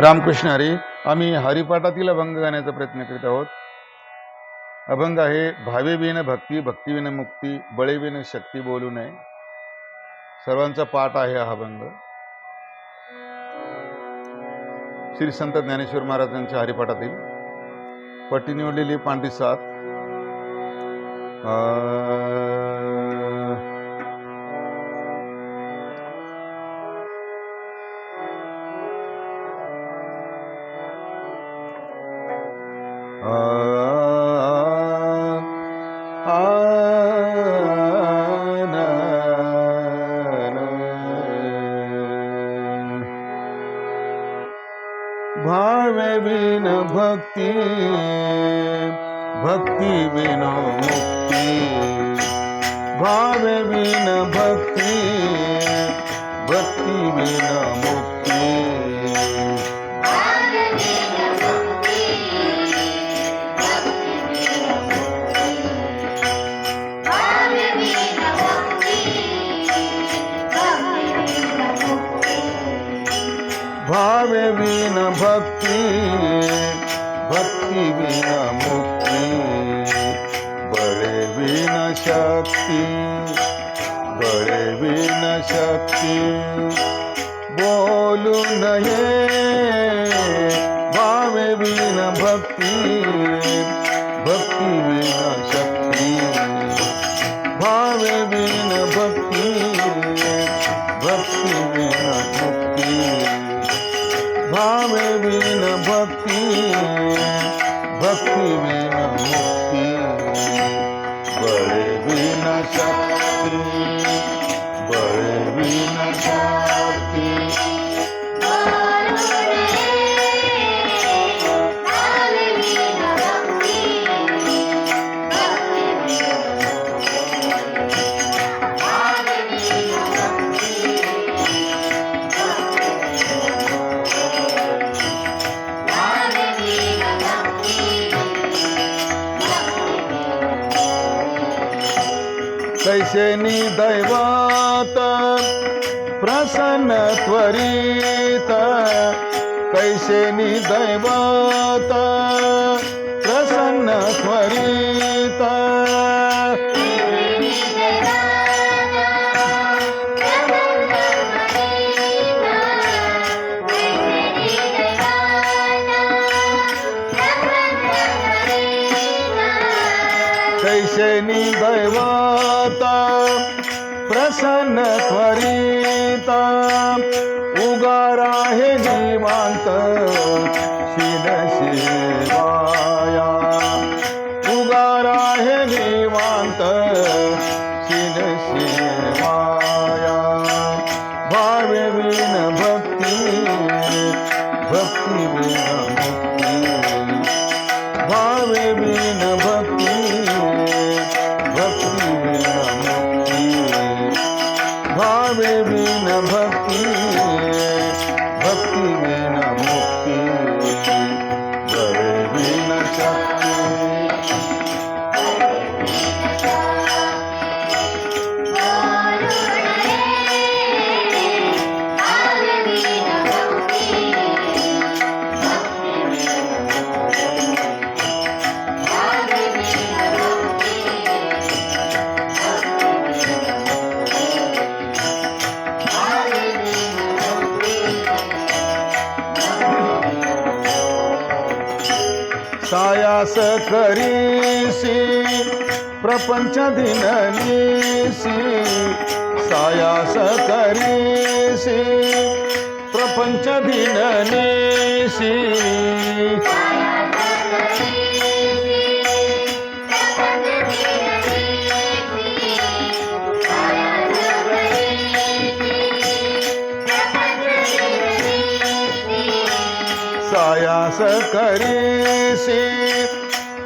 रामकृष्ण हरी. आम्ही हरिपाठातील अभंग गाण्याचा प्रयत्न करीत आहोत. अभंग आहे भावे बिन भक्ती, भक्ती बिन मुक्ती, बळे बिन शक्ती बोलू नये. सर्वांचा पाठ आहे हा अभंग. श्री संत ज्ञानेश्वर महाराजांच्या हरिपाठातील. पट्टी निवडलेली पांढरी 7. भावे बिन भक्ती, भक्ती बिन मुक्ती, भावे बिन भक्ती, भक्ती बिन मुक्ती, भावे बिन भक्ती, भक्ति बिन मुक्ति, बड़े बिन शक्ति, बड़े बिन शक्ति बोलू नये. भावे बिन भक्ति, भक्ति बिन शक्ति, भावे बिन भक्ति, भक्ति बिन मुक्ति, भावे बिन भक्ति, भक्ति बिन मुक्ति, बड़े बिन शक्ति, बड़े बिन शक्ति. कैसे दैवात प्रसन्न त्वरित, कैसे दैवात प्रसन्न त्वरित, कैसे दैवात प्रसन्न त्वरिता, उगारा हे जीवांत शील शिवाया, उगारा हे जीवांत शील शिवाया. भावे बिन भक्ती, भक्ति बिन मुक्ति, भावे बिन भक्ति, भक्ति बिन मुक्ति, भावे बिन भक्ति, भक्ति बिन मुक्ति, बड़े बिन शक्ति. सायास करीसी प्रपंच दिनलीसी, सायास करीसी प्रपंच दिनलीसी, सायास करीसी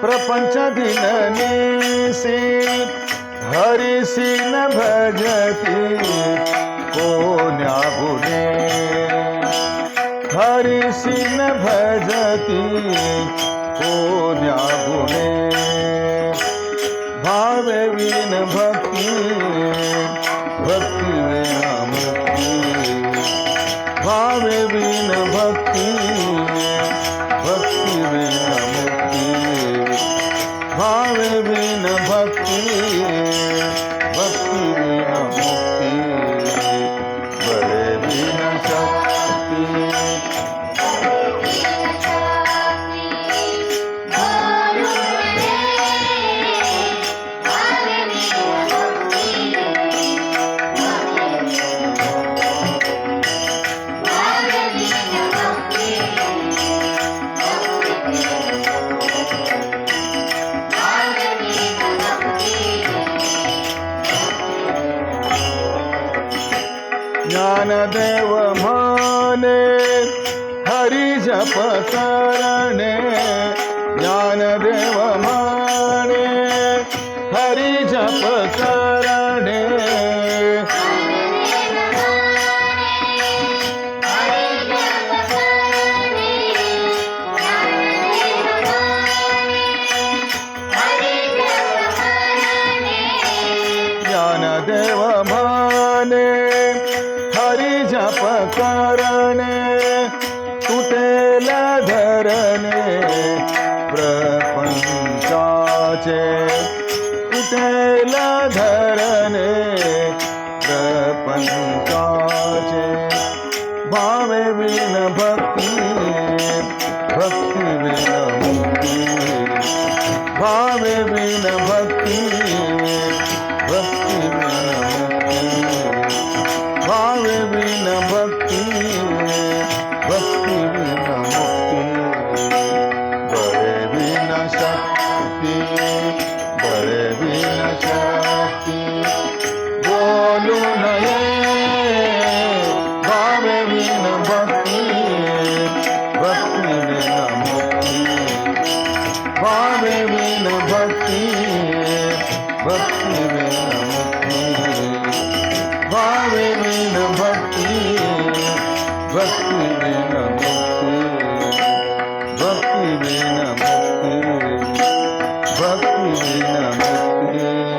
प्रपंच दिनलीसी, हरिसी न भजती कोण्या गुणे, हरिसी न भजती कोण्या गुणे. भावे बिन भक्ति, भक्ति बिन मुक्ति, भावे बिन भक्ती भक्ती बिन मुक्ती भावे बिन भक्ती भक्ती बिन मुक्ती बळे बिन शक्ती ज्ञानदेव म्हणे हरी जप करणे ज्ञानदेव म्हणे हरी जप करणे ज्ञानदेव म्हणे हरी जप करणे तुटेल धरणे प्रपंचाचे तुटेल धरणे प्रपंचाचे भावे बिन भक्ती भक्ती बिन मुक्ती भावे बिन भक्ती भक्ती बिन मुक्ती भावे बिन भक्ती भक्ती बिन मुक्ती बळे बिन शक्ती बळे बिन शक्ती बोलू नये भावे बिन भक्ती भक्ती बिन मुक्ती भावे बिन भक्ती भक्ती बिन मुक्ती भावे बिन भक्ती भक्ती बिन मुक्ती भक्ती बिन मुक्ती भक्ती बिन मुक्ती